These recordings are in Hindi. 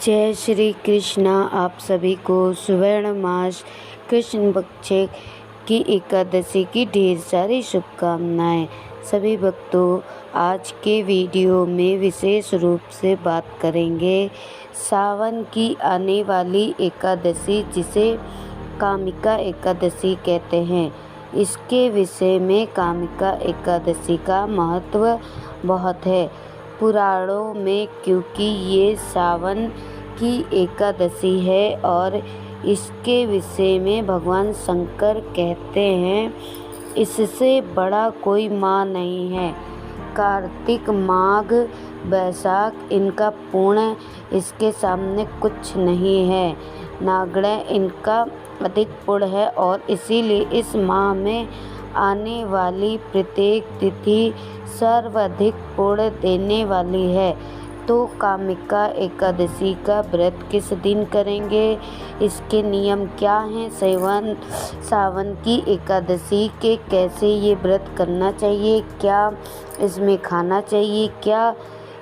जय श्री कृष्णा। आप सभी को स्वर्ण मास कृष्ण पक्ष की एकादशी की ढेर सारी शुभकामनाएं। सभी भक्तों, आज के वीडियो में विशेष रूप से बात करेंगे सावन की आने वाली एकादशी, जिसे कामिका एकादशी कहते हैं। इसके विषय में कामिका एकादशी का महत्व बहुत है पुराणों में, क्योंकि ये सावन की एकादशी है और इसके विषय में भगवान शंकर कहते हैं, इससे बड़ा कोई माह नहीं है। कार्तिक, माघ, बैसाख इनका पुण्य इसके सामने कुछ नहीं है। नागणय इनका अधिक पुण्य है और इसीलिए इस माह में आने वाली प्रत्येक तिथि सर्वाधिक पुण्य देने वाली है। तो कामिका एकादशी का व्रत किस दिन करेंगे, इसके नियम क्या हैं, सावन की एकादशी के कैसे ये व्रत करना चाहिए, क्या इसमें खाना चाहिए, क्या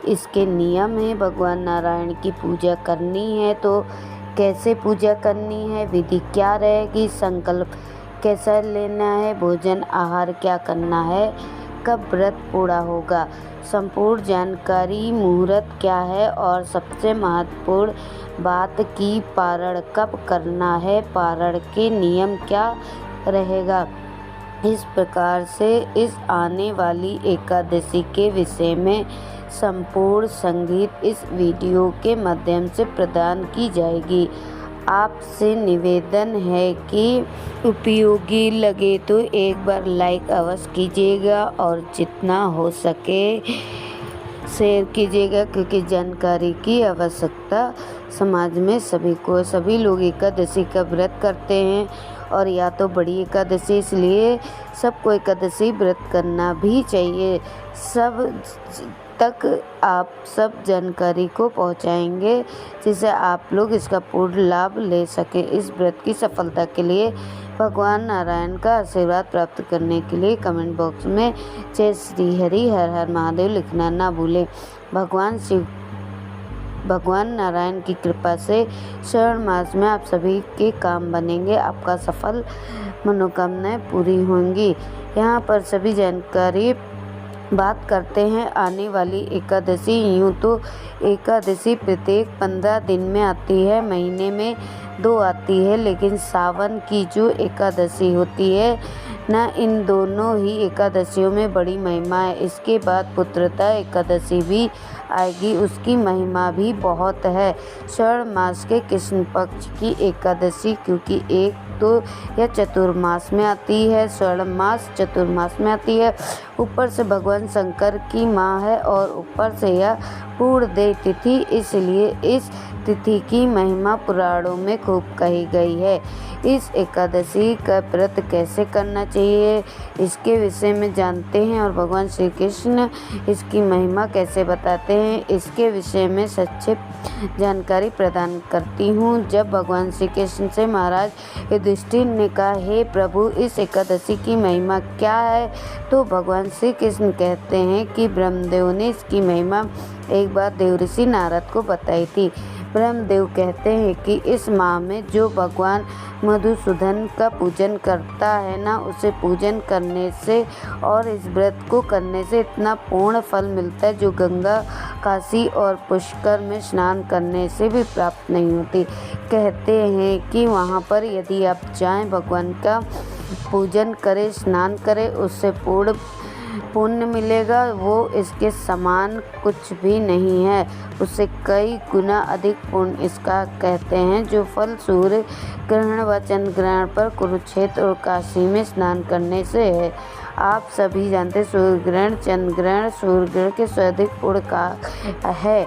इसके नियम हैं। भगवान नारायण की पूजा करनी है तो कैसे पूजा करनी है, विधि क्या रहेगी, संकल्प कैसा लेना है, भोजन आहार क्या करना है, कब व्रत पूरा होगा, संपूर्ण जानकारी, मुहूर्त क्या है और सबसे महत्वपूर्ण बात की पारण कब करना है, पारण के नियम क्या रहेगा। इस प्रकार से इस आने वाली एकादशी के विषय में संपूर्ण संगीत इस वीडियो के माध्यम से प्रदान की जाएगी। आपसे निवेदन है कि उपयोगी लगे तो एक बार लाइक अवश्य कीजिएगा और जितना हो सके शेयर कीजिएगा, क्योंकि जानकारी की आवश्यकता समाज में सभी लोग एकादशी का व्रत करते हैं और या तो बड़ी एकादशी, इसलिए सबको एकादशी व्रत करना भी चाहिए। सब तक आप सब जानकारी को पहुंचाएंगे जिससे आप लोग इसका पूर्ण लाभ ले सकें। इस व्रत की सफलता के लिए भगवान नारायण का आशीर्वाद प्राप्त करने के लिए कमेंट बॉक्स में जय श्री हरि हर हर महादेव लिखना ना भूलें। भगवान नारायण की कृपा से श्रावण मास में आप सभी के काम बनेंगे, आपका सफल मनोकामनाएं पूरी होंगी। यहाँ पर सभी जानकारी बात करते हैं आने वाली एकादशी। यूँ तो एकादशी प्रत्येक 15 दिन में आती है, महीने में 2 आती है, लेकिन सावन की जो एकादशी होती है ना, इन दोनों ही एकादशियों में बड़ी महिमा है। इसके बाद पुत्रता एकादशी भी आएगी, उसकी महिमा भी बहुत है। श्रावण मास के कृष्ण पक्ष की एकादशी, क्योंकि एक तो यह चतुर्मास में आती है, श्रावण मास चतुर्मास में आती है, ऊपर से भगवान शंकर की माँ है और ऊपर से यह पूर्णदेव तिथि, इसलिए इस तिथि की महिमा पुराणों में खूब कही गई है। इस एकादशी का व्रत कैसे करना चाहिए, इसके विषय में जानते हैं और भगवान श्री कृष्ण इसकी महिमा कैसे बताते हैं, इसके विषय में संक्षिप्त जानकारी प्रदान करती हूँ। जब भगवान श्री कृष्ण से महाराज युधिष्ठिर ने कहा, हे प्रभु, इस एकादशी की महिमा क्या है, तो भगवान श्री कृष्ण कहते हैं कि ब्रह्मदेव ने इसकी महिमा एक बार देवऋषि नारद को बताई थी। ब्रह्मदेव कहते हैं कि इस माह में जो भगवान मधुसूदन का पूजन करता है ना, उसे पूजन करने से और इस व्रत को करने से इतना पूर्ण फल मिलता है जो गंगा, काशी और पुष्कर में स्नान करने से भी प्राप्त नहीं होती। कहते हैं कि वहाँ पर यदि आप जाएं, भगवान का पूजन करें, स्नान करें, उससे पूर्ण पुण्य मिलेगा। वो इसके समान कुछ भी नहीं है, उससे कई गुना अधिक पुण्य इसका कहते हैं जो फल सूर्य ग्रहण व चंद्र ग्रहण पर कुरुक्षेत्र और काशी में स्नान करने से है। आप सभी जानते हैं सूर्य ग्रहण, चंद्र ग्रहण, सूर्य ग्रहण के सर्वाधिक पुण्य का है।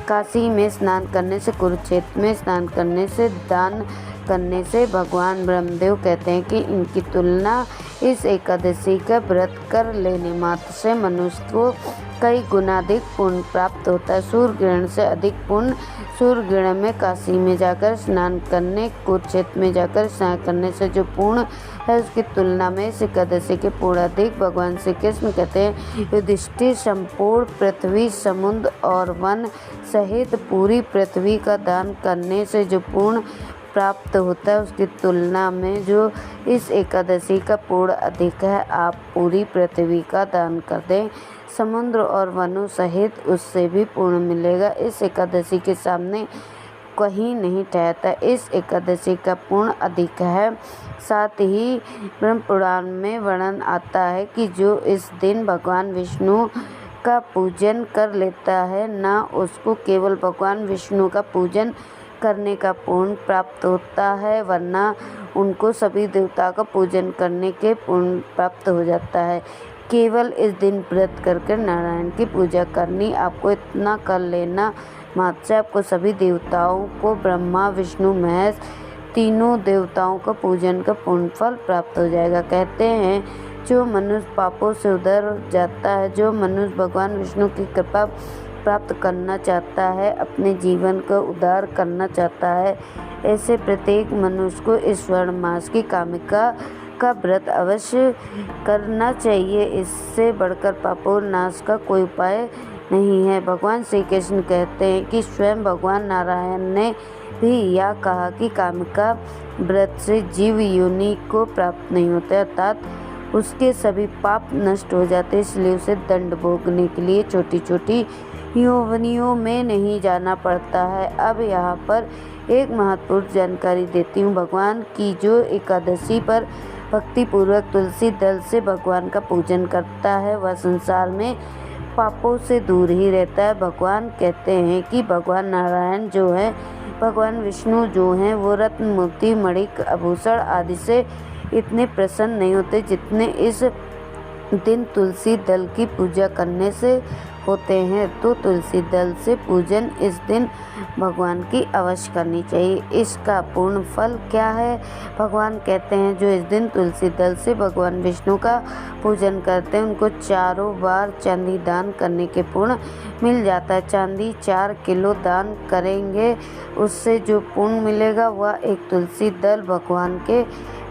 काशी में स्नान करने से, कुरुक्षेत्र में स्नान करने से, दान करने से भगवान ब्रह्मदेव कहते हैं कि इनकी तुलना इस एकादशी का व्रत कर लेने मात्र से मनुष्य को कई गुना अधिक पुण्य प्राप्त होता है। सूर्य ग्रहण से अधिक पुण्य सूर्य ग्रहण में काशी में जाकर स्नान करने, कुरुक्षेत्र में जाकर स्नान करने से जो पुण्य है उसकी तुलना में इस एकादशी के पुण्य अधिक। भगवान श्री कृष्ण कहते हैं, युधिष्ठिर संपूर्ण पृथ्वी, समुद्र और वन सहित पूरी पृथ्वी का दान करने से जो पुण्य प्राप्त होता है उसकी तुलना में जो इस एकादशी का पुण्य अधिक है। आप पूरी पृथ्वी का दान कर दें, समुद्र और वनों सहित, उससे भी पुण्य मिलेगा। इस एकादशी के सामने कहीं नहीं ठहरता। इस एकादशी का पुण्य अधिक है। साथ ही ब्रह्म पुराण में वर्णन आता है कि जो इस दिन भगवान विष्णु का पूजन कर लेता है, ना उसको केवल भगवान विष्णु का पूजन करने का पुण्य प्राप्त होता है, वरना उनको सभी देवताओं का पूजन करने के पुण्य प्राप्त हो जाता है। केवल इस दिन व्रत करके नारायण की पूजा करनी, आपको इतना कर लेना मात्र से आपको सभी देवताओं को, ब्रह्मा विष्णु महेश तीनों देवताओं का पूजन का पुण्य फल प्राप्त हो जाएगा। कहते हैं जो मनुष्य पापों से उधर जाता है, जो मनुष्य भगवान विष्णु की कृपा प्राप्त करना चाहता है, अपने जीवन को उद्धार करना चाहता है, ऐसे प्रत्येक मनुष्य को इस स्वर्ण मास की कामिका का व्रत अवश्य करना चाहिए। इससे बढ़कर पापों नाश का कोई उपाय नहीं है। भगवान श्री कृष्ण कहते हैं कि स्वयं भगवान नारायण ने भी यह कहा कि कामिका व्रत से जीव योनि को प्राप्त नहीं होते, अर्थात उसके सभी पाप नष्ट हो जाते, इसलिए उसे दंड भोगने के लिए छोटी छोटी योनियों में नहीं जाना पड़ता है। अब यहाँ पर एक महत्वपूर्ण जानकारी देती हूँ। भगवान की जो एकादशी पर भक्ति पूर्वक तुलसी दल से भगवान का पूजन करता है, वह संसार में पापों से दूर ही रहता है। भगवान कहते हैं कि भगवान नारायण जो है, भगवान विष्णु जो हैं, वो रत्न मोती मणिक आभूषण आदि से इतने प्रसन्न नहीं होते जितने इस दिन तुलसी दल की पूजा करने से होते हैं। तो तुलसी दल से पूजन इस दिन भगवान की अवश्य करनी चाहिए। इसका पूर्ण फल क्या है? भगवान कहते हैं जो इस दिन तुलसी दल से भगवान विष्णु का पूजन करते हैं, उनको 4 बार चांदी दान करने के पुण्य मिल जाता है। चांदी 4 किलो दान करेंगे, उससे जो पुण्य मिलेगा वह एक तुलसी दल भगवान के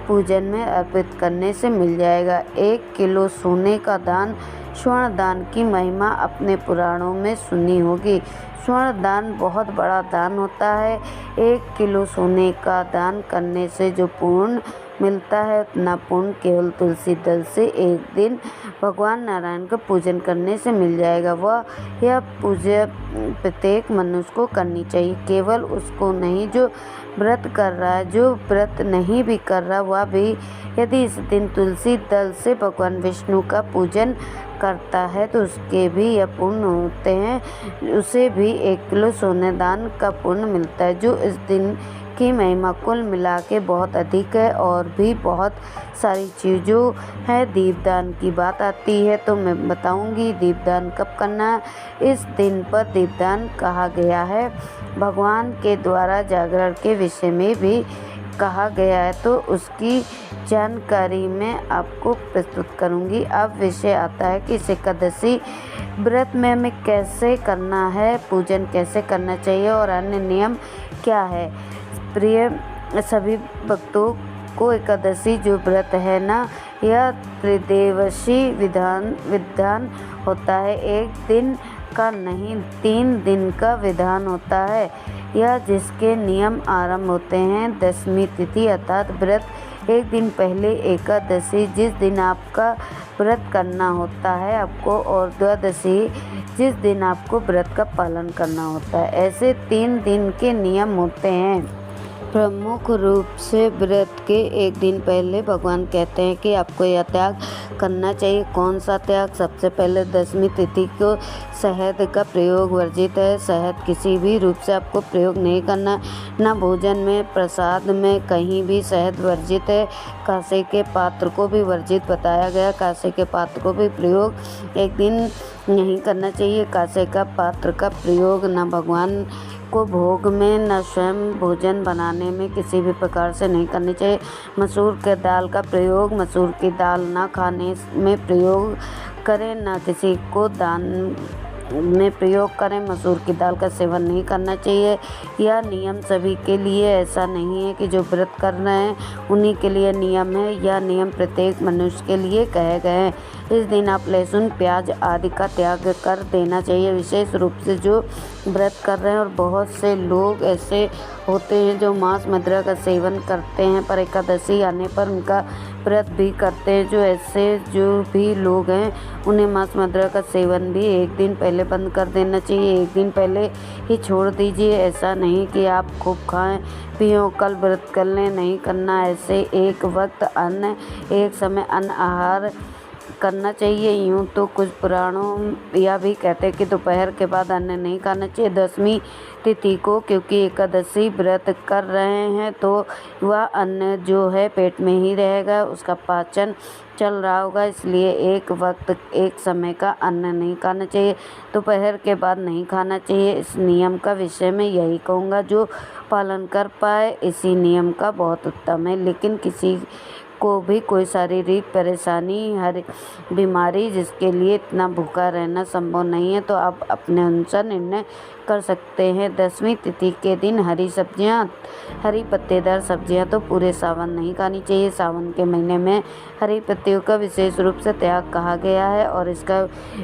पूजन में अर्पित करने से मिल जाएगा। 1 किलो सोने का दान, स्वर्ण दान की महिमा अपने पुराणों में सुनी होगी। स्वर्ण दान बहुत बड़ा दान होता है। 1 किलो सोने का दान करने से जो पुण्य मिलता है, उतना पुण्य केवल तुलसी दल से एक दिन भगवान नारायण का पूजन करने से मिल जाएगा। यह पूजा प्रत्येक मनुष्य को करनी चाहिए, केवल उसको नहीं जो व्रत कर रहा है। जो व्रत नहीं भी कर रहा, वह भी यदि इस दिन तुलसी दल से भगवान विष्णु का पूजन करता है तो उसके भी यह पुण्य होते हैं, उसे भी 1 किलो सोने दान का पुण्य मिलता है। जो इस दिन की महिमा कुल मिला के बहुत अधिक है। और भी बहुत सारी चीज़ों है। दीपदान की बात आती है तो मैं बताऊंगी दीपदान कब करना है। इस दिन पर दीपदान कहा गया है, भगवान के द्वारा जागरण के विषय में भी कहा गया है, तो उसकी जानकारी मैं आपको प्रस्तुत करूंगी। अब विषय आता है कि इस एकादशी व्रत में हमें कैसे करना है, पूजन कैसे करना चाहिए और अन्य नियम क्या है। प्रिय सभी भक्तों को एकादशी जो व्रत है ना, यह त्रिदेवशी विधान होता है। 1 दिन का नहीं, 3 दिन का विधान होता है। यह जिसके नियम आरंभ होते हैं 10वीं तिथि अर्थात व्रत 1 दिन पहले एकादशी जिस दिन आपका व्रत करना होता है आपको, और द्वादशी जिस दिन आपको व्रत का पालन करना होता है। ऐसे 3 दिन के नियम होते हैं। प्रमुख रूप से व्रत के 1 दिन पहले भगवान कहते हैं कि आपको यह त्याग करना चाहिए। कौन सा त्याग? सबसे पहले 10वीं तिथि को शहद का प्रयोग वर्जित है। शहद किसी भी रूप से आपको प्रयोग नहीं करना, ना भोजन में, प्रसाद में, कहीं भी शहद वर्जित है। कांसे के पात्र को भी वर्जित बताया गया, कांसे के पात्र को भी प्रयोग 1 दिन नहीं करना चाहिए। कांसे का पात्र का प्रयोग न भगवान को भोग में, न स्वयं भोजन बनाने में किसी भी प्रकार से नहीं करनी चाहिए। मसूर के दाल का प्रयोग, मसूर की दाल न खाने में प्रयोग करें, न किसी को दान में प्रयोग करें। मसूर की दाल का सेवन नहीं करना चाहिए। यह नियम सभी के लिए ऐसा नहीं है कि जो व्रत कर रहे हैं उन्हीं के लिए नियम है। यह नियम प्रत्येक मनुष्य के लिए कहे गए हैं। इस दिन आप लहसुन, प्याज आदि का त्याग कर देना चाहिए, विशेष रूप से जो व्रत कर रहे हैं। और बहुत से लोग ऐसे होते हैं जो मांस मदिरा का सेवन करते हैं, पर एकादशी आने पर उनका व्रत भी करते हैं। जो भी लोग हैं उन्हें मांस मदिरा का सेवन भी एक दिन पहले बंद कर देना चाहिए, एक दिन पहले ही छोड़ दीजिए। ऐसा नहीं कि आप खूब खाएं पियो, कल व्रत कर लें, नहीं करना। ऐसे एक वक्त अन्न, एक समय अन्न आहार करना चाहिए। यूँ तो कुछ पुराणों यह भी कहते हैं कि दोपहर के बाद अन्न नहीं खाना चाहिए 10वीं तिथि को, क्योंकि एकादशी व्रत कर रहे हैं तो वह अन्न जो है पेट में ही रहेगा, उसका पाचन चल रहा होगा, इसलिए एक वक्त एक समय का अन्न नहीं खाना चाहिए, दोपहर के बाद नहीं खाना चाहिए। इस नियम का विषय में यही कहूँगा, जो पालन कर पाए इसी नियम का बहुत उत्तम है। लेकिन किसी को भी कोई शारीरिक परेशानी, हर बीमारी जिसके लिए इतना भूखा रहना संभव नहीं है, तो आप अपने अनुसार निर्णय कर सकते हैं। 10वीं तिथि के दिन हरी सब्जियां, हरी पत्तेदार सब्जियां तो पूरे सावन नहीं खानी चाहिए। सावन के महीने में हरी पत्तियों का विशेष रूप से त्याग कहा गया है और इसका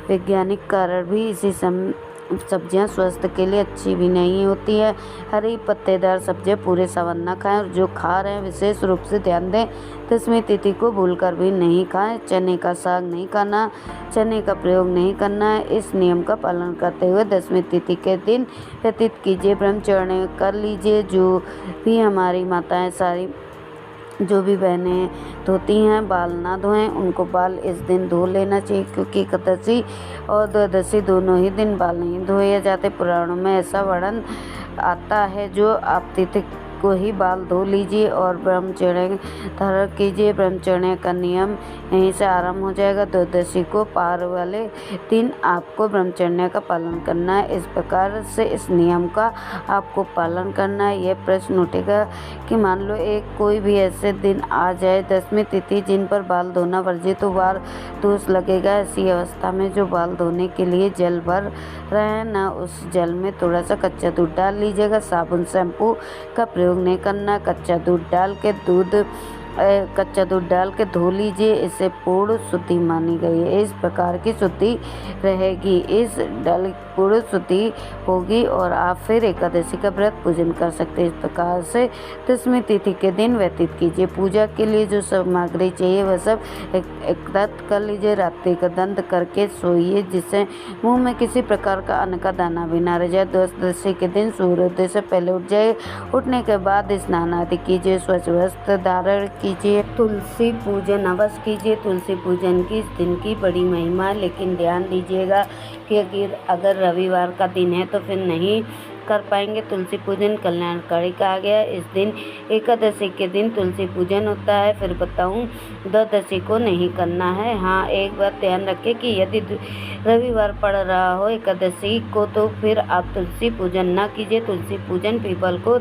वैज्ञानिक कारण भी इसी सब्जियां स्वास्थ्य के लिए अच्छी भी नहीं होती है। हरी पत्तेदार सब्जियां पूरे सावन ना खाएं, और जो खा रहे हैं विशेष रूप से ध्यान दें, 10वीं तिथि को भूलकर भी नहीं खाएं। चने का साग नहीं खाना, चने का प्रयोग नहीं करना है। इस नियम का पालन करते हुए 10वीं तिथि के दिन व्यतीत कीजिए, ब्रह्मचर्य कर लीजिए। जो भी हमारी माताएं, सारी जो भी बहनें धोती हैं, बाल ना धोएं, उनको बाल इस दिन धो लेना चाहिए, क्योंकि एकादशी और द्वादशी दोनों ही दिन बाल नहीं धोए जाते। पुराणों में ऐसा वर्णन आता है, जो आप तिथि को ही बाल धो लीजिए और ब्रह्मचर्य धारण कीजिए। ब्रह्मचर्य का नियम यहीं से आरंभ हो जाएगा। द्वादशी को पार वाले दिन आपको ब्रह्मचर्य का पालन करना है। इस प्रकार से इस नियम का आपको पालन करना है। यह प्रश्न उठेगा कि मान लो कोई भी ऐसे दिन आ जाए 10वीं तिथि जिन पर बाल धोना वर्जित तो बाल दोष लगेगा। ऐसी अवस्था में जो बाल धोने के लिए जल भर रहे हैं ना, उस जल में थोड़ा सा कच्चा दूध डाल लीजिएगा। साबुन शैम्पू का प्रयोग नहीं करना। कच्चा दूध डाल के धो लीजिए, इससे पूर्ण शुद्धि मानी गई है। इस प्रकार की शुद्धि रहेगी, इस डल पूर्ण शुद्धि होगी और आप फिर एकादशी का व्रत पूजन कर सकते हैं। इस प्रकार से 10वीं तिथि के दिन व्यतीत कीजिए। पूजा के लिए जो सामग्री चाहिए वह सब एकत्र कर लीजिए। रात्रि का दंत करके सोइए, जिससे मुंह में किसी प्रकार का अन्न का दाना भी न रह जाए। द्वादशी के दिन सूर्योदय से पहले उठ जाए। उठने के बाद स्नान आदि कीजिए, स्वच्छ वस्त्र धारण कीजिए, तुलसी पूजन अवश्य कीजिए। तुलसी पूजन की इस दिन की बड़ी महिमा, लेकिन ध्यान दीजिएगा कि अगर रविवार का दिन है तो फिर नहीं कर पाएंगे। तुलसी पूजन कल्याणकारी कहा गया। इस दिन एकादशी के दिन तुलसी पूजन होता है। फिर बताऊं, द्वादशी को नहीं करना है। हाँ, एक बात ध्यान रखें कि यदि रविवार पड़ रहा हो एकादशी को, तो फिर आप तुलसी पूजन ना कीजिए। तुलसी पूजन पीपल को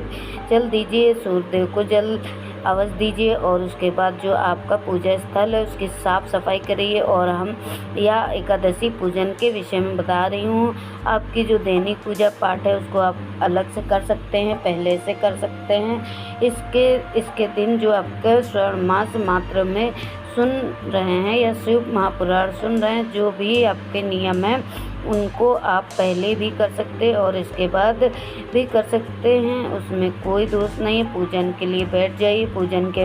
जल दीजिए, सूर्यदेव को जल अवश्य दीजिए, और उसके बाद जो आपका पूजा स्थल है उसकी साफ सफाई करिए। और हम या एकादशी पूजन के विषय में बता रही हूँ। आपकी जो दैनिक पूजा पाठ है उसको आप अलग से कर सकते हैं, पहले से कर सकते हैं। इसके दिन जो आपके श्रावण मास मात्र में सुन रहे हैं या शिव महापुराण सुन रहे हैं, जो भी आपके नियम हैं उनको आप पहले भी कर सकते हैं और इसके बाद भी कर सकते हैं, उसमें कोई दोष नहीं है। पूजन के लिए बैठ जाइए। पूजन के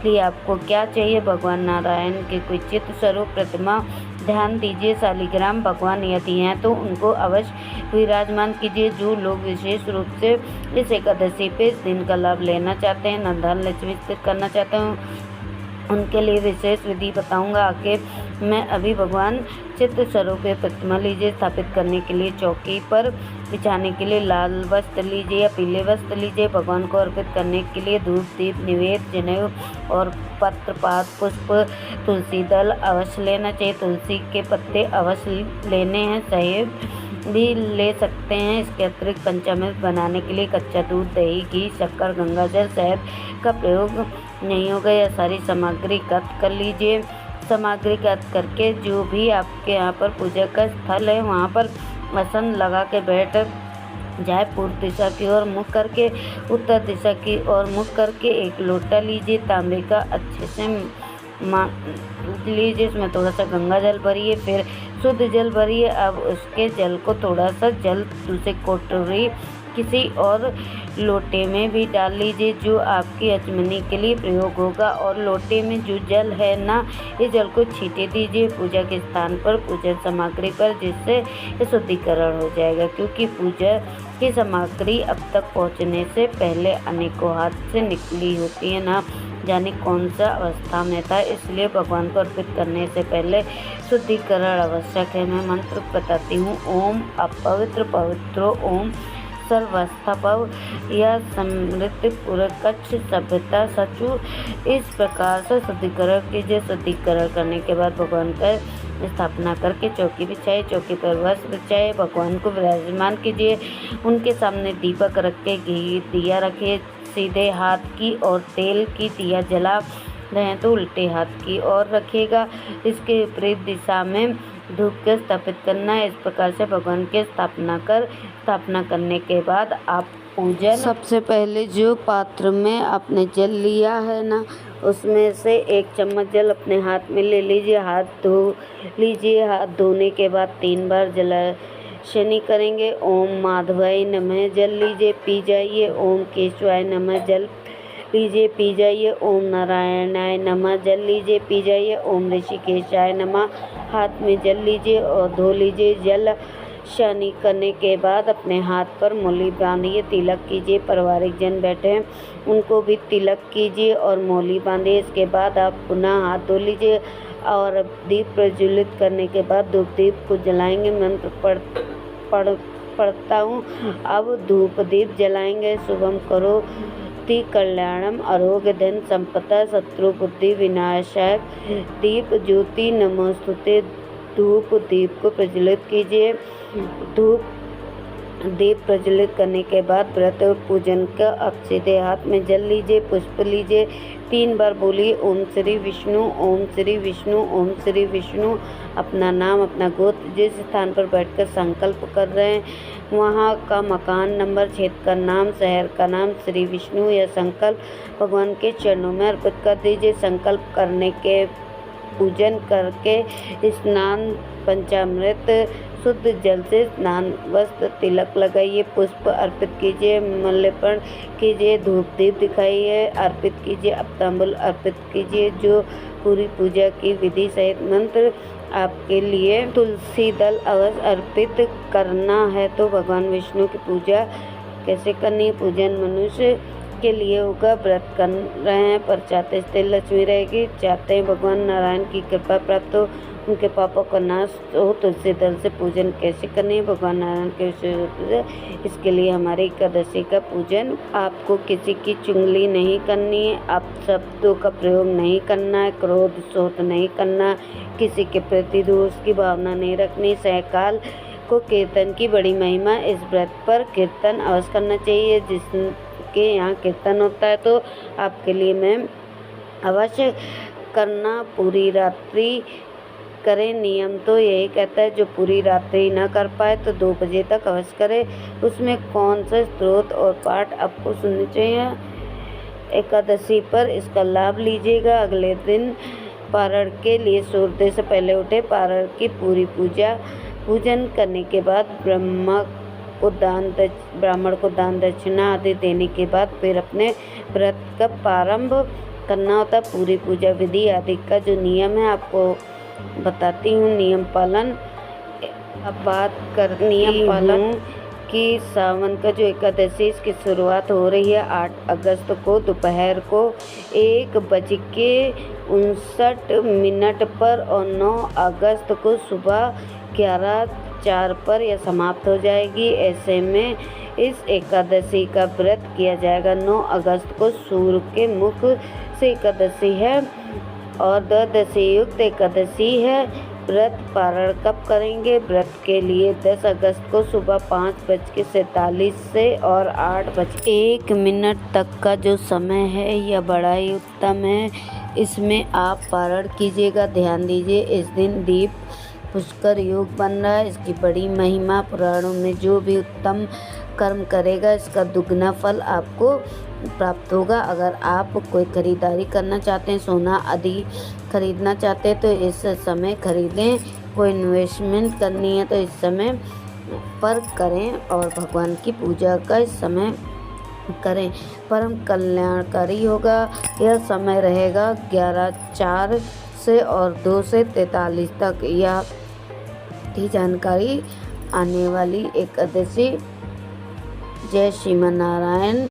लिए आपको क्या चाहिए? भगवान नारायण के कोई चित्र स्वरूप प्रतिमा ध्यान दीजिए। शालिग्राम भगवान यदि हैं तो उनको अवश्य विराजमान कीजिए। जो लोग विशेष रूप से इस एकादशी पे इस दिन का लाभ लेना चाहते हैं, धन लक्ष्मी स्थिर करना चाहते हैं, उनके लिए विशेष विधि बताऊंगा आगे। मैं अभी भगवान चित्र स्वरूप प्रतिमा लीजिए। स्थापित करने के लिए चौकी पर बिछाने के लिए लाल वस्त्र लीजिए या पीले वस्त्र लीजिए। भगवान को अर्पित करने के लिए धूप, दीप, निवेद, जनेऊ और पत्र, पात, पुष्प, तुलसी दल अवश्य लेना चाहिए। तुलसी के पत्ते अवश्य लेने हैं, सेब भी ले सकते हैं। इसके अतिरिक्त पंचामृत बनाने के लिए कच्चा दूध, दही, घी, शक्कर, गंगाजल, शहद का प्रयोग नहीं होगा। यह सारी सामग्री एकत्र कर लीजिए। सामग्री एकत्र करके जो भी आपके यहाँ पर पूजा का स्थल है वहाँ पर आसन लगा के बैठ जाए। पूर्व दिशा की ओर मुख करके, उत्तर दिशा की ओर मुख करके एक लोटा लीजिए, तांबे का अच्छे से लीजिए, इसमें थोड़ा सा गंगा जल भरिए, फिर शुद्ध जल भरिए। अब उसके जल को थोड़ा सा जल दूसरे कटोरी किसी और लोटे में भी डाल लीजिए जो आपकी अचमनी के लिए प्रयोग होगा, और लोटे में जो जल है ना, इस जल को छींटे दीजिए पूजा के स्थान पर, पूजन सामग्री पर, जिससे शुद्धिकरण हो जाएगा। क्योंकि पूजा की सामग्री अब तक पहुंचने से पहले अनेकों हाथ से निकली होती है, ना जाने कौन सा अवस्था में था, इसलिए भगवान को अर्पित करने से पहले शुद्धिकरण आवश्यक है। मैं मंत्र बताती हूँ। ओम अपवित्र पवित्रो ओम सर्वस्थभव या समृद्धि पुरकच्छ सभ्यता सचु। इस प्रकार से शुद्धिकरण कीजिए। शुद्धिकरण करने के बाद भगवान का स्थापना करके चौकी बिछाए, चौकी पर वस्त्र बिछाए, भगवान को विराजमान कीजिए। उनके सामने दीपक रख के घी दिया रखिए, सीधे हाथ की और तेल की दिया जला रहे तो उल्टे हाथ की ओर रखिएगा। इसके विपरीत दिशा में धूप के स्थापित करना है। इस प्रकार से भगवान की स्थापना करने के बाद आप पूजन, सबसे पहले जो पात्र में आपने जल लिया है ना, उसमें से 1 चम्मच जल अपने हाथ में ले लीजिए, हाथ धो लीजिए। हाथ धोने के बाद 3 बार जलाशनी करेंगे। ओम माधवाय नमः जल लीजिए, पी जाइए। ओम केशवाय नमः जल लीजिए, पी जाइए। ओम नारायणाय नमः जल लीजिए, पी जाइए। ओम ऋषिकेशाय नमः हाथ में जल लीजिए और धो लीजिए। जल शनि करने के बाद अपने हाथ पर मौली बांधिए, तिलक कीजिए। पारिवारिक जन बैठे हैं उनको भी तिलक कीजिए और मौली बांधिए। इसके बाद आप पुनः हाथ धो लीजिए और दीप प्रज्वलित करने के बाद धूप दीप को जलाएंगे। मंत्र पढ़ता हूँ। अब धूप दीप जलाएंगे। शुभम करो ति कल्याणम आरोग्य धन संपदा शत्रु बुद्धि विनाशक। दीप ज्योति नमोस्तुते। धूप दीप को प्रज्वलित कीजिए। धूप दीप प्रज्वलित करने के बाद व्रत पूजन का अब सीधे हाथ में जल लीजिए, पुष्प लीजिए। 3 बार बोलिए ओम श्री विष्णु, ओम श्री विष्णु, ओम श्री विष्णु। अपना नाम, अपना गोत्र, जिस स्थान पर बैठकर संकल्प कर रहे हैं वहाँ का मकान नंबर, क्षेत्र का नाम, शहर का नाम, श्री विष्णु या संकल्प भगवान के चरणों में अर्पित कर दीजिए। संकल्प करने के पूजन करके स्नान, पंचामृत शुद्ध जल से स्नान, वस्त्र, तिलक लगाइए, पुष्प अर्पित कीजिए, मल्यार्पण कीजिए, धूप दीप दिखाइए, अर्पित कीजिए। अब तांबूल अर्पित कीजिए। जो पूरी पूजा की विधि सहित मंत्र आपके लिए तुलसी दल अवश्य अर्पित करना है। तो भगवान विष्णु की पूजा कैसे करनी है? पूजन मनुष्य के लिए होगा। व्रत कर रहे हैं पर चाहते स्थिर लक्ष्मी रहेगी, चाहते हैं भगवान नारायण की कृपा प्राप्त हो, उनके पापों का नाश हो। तुलसी दल से पूजन कैसे करनी है भगवान नारायण के विषय? इसके लिए हमारी एकादशी का पूजन, आपको किसी की चुगली नहीं करनी है, आप शब्दों का प्रयोग नहीं करना है, क्रोध शोध नहीं करना, किसी के प्रति दोष की भावना नहीं रखनी। सहकाल को कीर्तन की बड़ी महिमा। इस व्रत पर कीर्तन अवश्य करना चाहिए। जिसके यहाँ कीर्तन होता है तो आपके लिए मैं अवश्य करना। पूरी रात्रि करें। नियम तो यही कहता है जो पूरी रात्रि न कर पाए तो 2 बजे तक अवश्य करे। उसमें कौन सा स्तोत्र और पाठ आपको सुननी चाहिए एकादशी पर, इसका लाभ लीजिएगा। अगले दिन पारण के लिए सूर्योदय से पहले उठे। पारण की पूरी पूजन करने के बाद ब्राह्मण को दान दक्षिणा आदि देने के बाद फिर अपने व्रत का प्रारंभ करना होता है। पूरी पूजा विधि आदि का जो नियम है आपको बताती हूँ। नियम पालन, अब बात करनी है कि सावन का जो एकादशी इसकी शुरुआत हो रही है 8 अगस्त को दोपहर को 1:59 पर और 9 अगस्त को सुबह 11:04 पर यह समाप्त हो जाएगी। ऐसे में इस एकादशी का व्रत किया जाएगा। 9 अगस्त को सूर्य के मुख से एकादशी है और द्वादशी युक्त एकादशी है। व्रत पारण कब करेंगे? व्रत के लिए 10 अगस्त को सुबह 5:47 से और 8:01 तक का जो समय है यह बड़ा ही उत्तम है। इसमें आप पारण कीजिएगा। ध्यान दीजिए, इस दिन दीप पुष्कर योग बन रहा है। इसकी बड़ी महिमा पुराणों में, जो भी उत्तम कर्म करेगा इसका दुगना फल आपको प्राप्त होगा। अगर आप कोई खरीदारी करना चाहते हैं, सोना आदि खरीदना चाहते हैं तो इस समय खरीदें। कोई इन्वेस्टमेंट करनी है तो इस समय पर करें और भगवान की पूजा का इस समय करें। परम कल्याणकारी होगा। यह समय रहेगा 11:04 से और 2 से 43 तक। यह की जानकारी आने वाली एकादशी। जय श्रीमन नारायण।